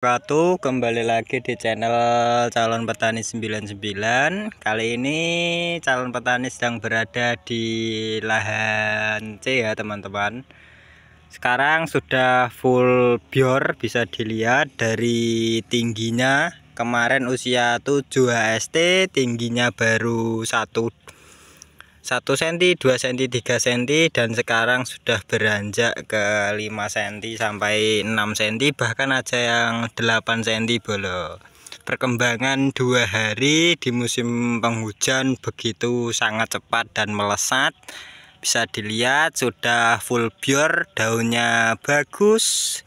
Kembali lagi di channel Calon Petani 99. Kali ini calon petani sedang berada di lahan C ya teman-teman. Sekarang sudah full bior, bisa dilihat dari tingginya. Kemarin usia 7 HST, tingginya baru 1 cm, 2 cm, 3 cm, dan sekarang sudah beranjak ke 5 cm sampai 6 cm, bahkan ada yang 8 cm bolo. Perkembangan 2 hari di musim penghujan begitu sangat cepat dan melesat. Bisa dilihat sudah full bior, daunnya bagus,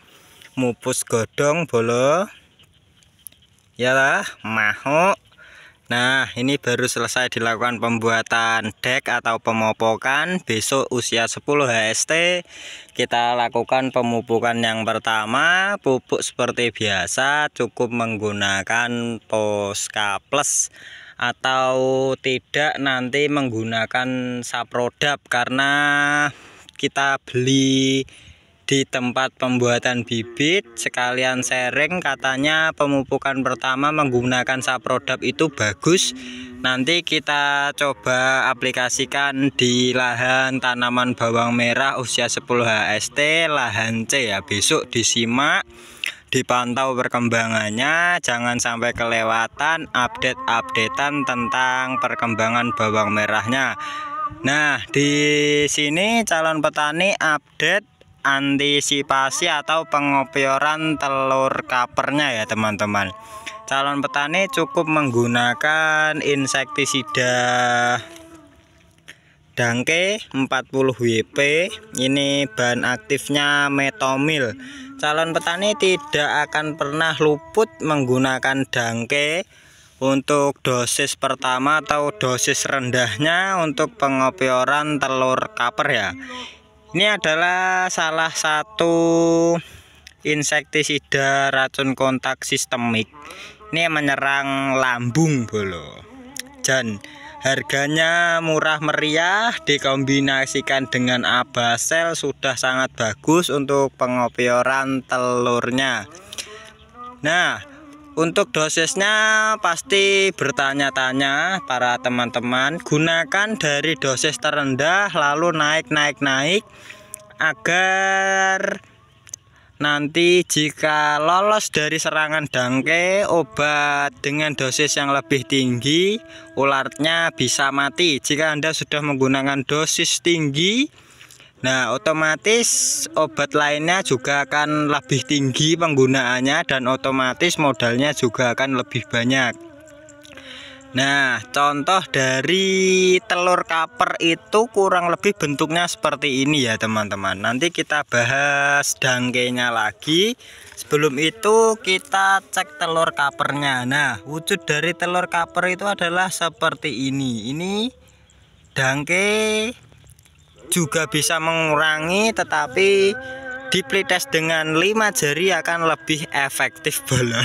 mupus godong bolo. Yalah, mahok. Nah, ini baru selesai dilakukan pembuatan dek atau pemopokan. Besok usia 10 HST kita lakukan pemupukan yang pertama. Pupuk seperti biasa, cukup menggunakan Posca Plus atau tidak nanti menggunakan Saprodap, karena kita beli di tempat pembuatan bibit. Sekalian sharing, katanya pemupukan pertama menggunakan Saprodap itu bagus. Nanti kita coba aplikasikan di lahan tanaman bawang merah usia 10 HST lahan C ya. Besok disimak, dipantau perkembangannya, jangan sampai kelewatan update-updatean tentang perkembangan bawang merahnya. Nah, di sini calon petani update antisipasi atau pengopioran telur kapernya ya teman-teman. Calon petani cukup menggunakan insektisida Dangke 40 WP. Ini bahan aktifnya metomil. Calon petani tidak akan pernah luput menggunakan Dangke untuk dosis pertama atau dosis rendahnya untuk pengopioran telur kaper ya. Ini adalah salah satu insektisida racun kontak sistemik. Ini menyerang lambung bolo. Dan harganya murah meriah, dikombinasikan dengan Abasel sudah sangat bagus untuk pengopioran telurnya. Nah, untuk dosisnya pasti bertanya-tanya para teman-teman. Gunakan dari dosis terendah lalu naik agar nanti jika lolos dari serangan Dangke, obat dengan dosis yang lebih tinggi ularnya bisa mati. Jika Anda sudah menggunakan dosis tinggi, nah otomatis obat lainnya juga akan lebih tinggi penggunaannya dan otomatis modalnya juga akan lebih banyak. Nah, contoh dari telur kaper itu kurang lebih bentuknya seperti ini ya teman-teman. Nanti kita bahas Dangkenya lagi. Sebelum itu kita cek telur kapernya. Nah, wujud dari telur kaper itu adalah seperti ini. Ini Dangke juga bisa mengurangi, tetapi diplites dengan 5 jari akan lebih efektif bola.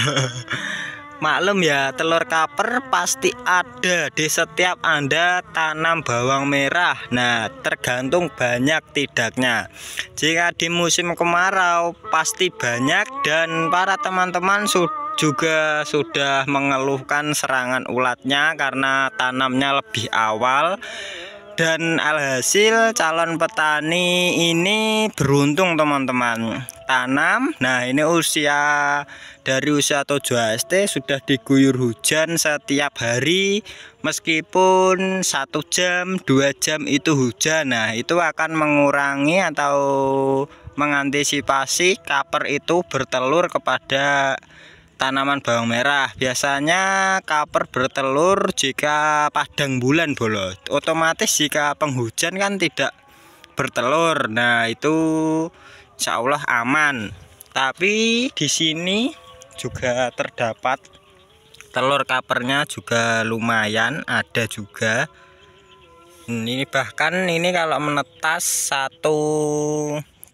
Maklum ya, telur kaper pasti ada di setiap Anda tanam bawang merah. Nah, tergantung banyak tidaknya. Jika di musim kemarau pasti banyak, dan para teman-teman juga sudah mengeluhkan serangan ulatnya karena tanamnya lebih awal. Dan alhasil calon petani ini beruntung teman-teman, tanam. Nah, ini dari usia 7 HST sudah diguyur hujan setiap hari, meskipun 1 jam 2 jam itu hujan. Nah, itu akan mengurangi atau mengantisipasi kaper itu bertelur kepada tanaman bawang merah. Biasanya kaper bertelur jika padang bulan bolo. Otomatis jika penghujan kan tidak bertelur. Nah, itu insya Allah aman. Tapi di sini juga terdapat telur kapernya juga lumayan ada juga. Ini bahkan ini kalau menetas satu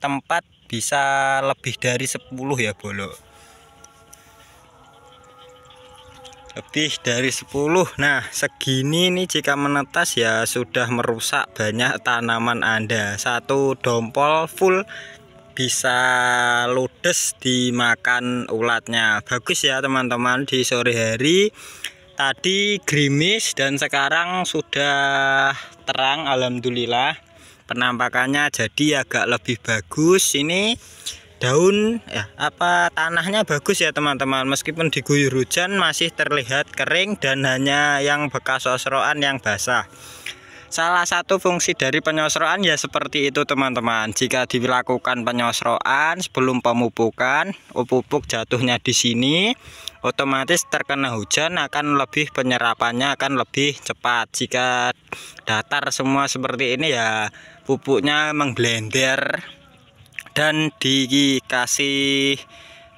tempat bisa lebih dari 10 ya bolo. Lebih dari 10. Nah, segini nih jika menetas ya sudah merusak banyak tanaman Anda. Satu dompol full bisa ludes dimakan ulatnya. Bagus ya teman-teman, di sore hari tadi gerimis dan sekarang sudah terang, alhamdulillah. Penampakannya jadi agak lebih bagus. Ini daun tanahnya bagus ya teman-teman, meskipun diguyur hujan masih terlihat kering dan hanya yang bekas osroan yang basah. Salah satu fungsi dari penyosroan ya seperti itu teman-teman. Jika dilakukan penyosroan sebelum pemupukan, pupuk jatuhnya di sini, otomatis terkena hujan akan lebih, penyerapannya akan lebih cepat. Jika datar semua seperti ini ya pupuknya mengblender dan dikasih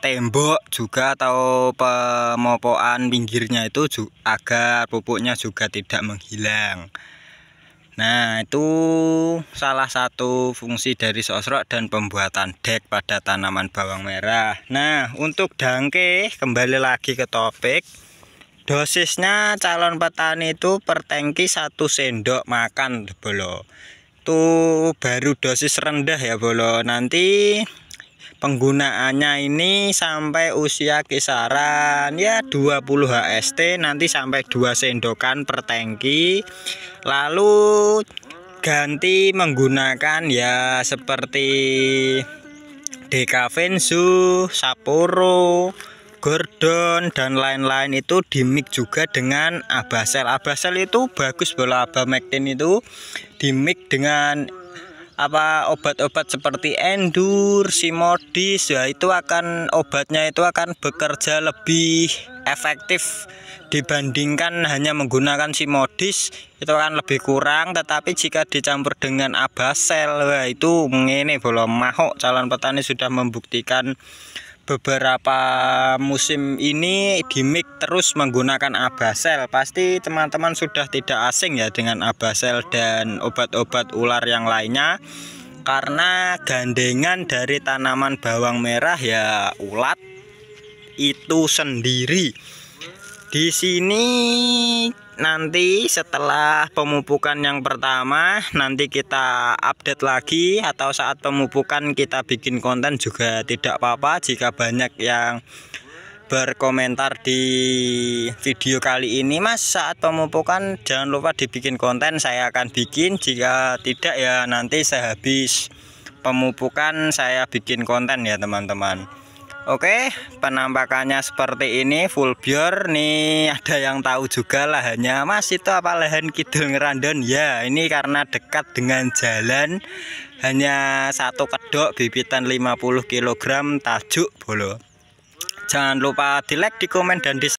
tembok juga atau pemopokan pinggirnya itu agar pupuknya juga tidak menghilang. Nah, itu salah satu fungsi dari sosro dan pembuatan dek pada tanaman bawang merah. Nah, untuk dangke, kembali lagi ke topik. Dosisnya calon petani itu per tangki 1 sendok makan bolo. Itu baru dosis rendah ya bolo. Nanti penggunaannya ini sampai usia kisaran ya 20 HST, nanti sampai 2 sendokan per tangki. Lalu ganti menggunakan ya seperti Dekavensu, Saporo, Gordon dan lain-lain, itu dimix juga dengan Abasel. Abasel itu bagus bola, Abamectin itu dimix dengan obat-obat seperti Endur, Simodis ya, itu akan obatnya itu akan bekerja lebih efektif dibandingkan hanya menggunakan Simodis, itu akan lebih kurang. Tetapi jika dicampur dengan Abasel, wah itu ngene belum mahok. Calon petani sudah membuktikan beberapa musim ini dimix terus menggunakan Abasel. Pasti teman-teman sudah tidak asing ya dengan Abasel dan obat-obat ular yang lainnya, karena gandengan dari tanaman bawang merah ya ulat itu sendiri. Di sini nanti setelah pemupukan yang pertama nanti kita update lagi, atau saat pemupukan kita bikin konten juga tidak apa-apa. Jika banyak yang berkomentar di video kali ini, Mas saat pemupukan jangan lupa dibikin konten, saya akan bikin. Jika tidak ya nanti sehabis pemupukan saya bikin konten ya teman-teman. Oke, penampakannya seperti ini full bore nih. Ada yang tahu juga lahannya, Mas itu apa lahan Kidul Ngerandon? Ya ini karena dekat dengan jalan, hanya 1 kedok bibitan 50 kg tajuk bolo. Jangan lupa di like, di komen dan di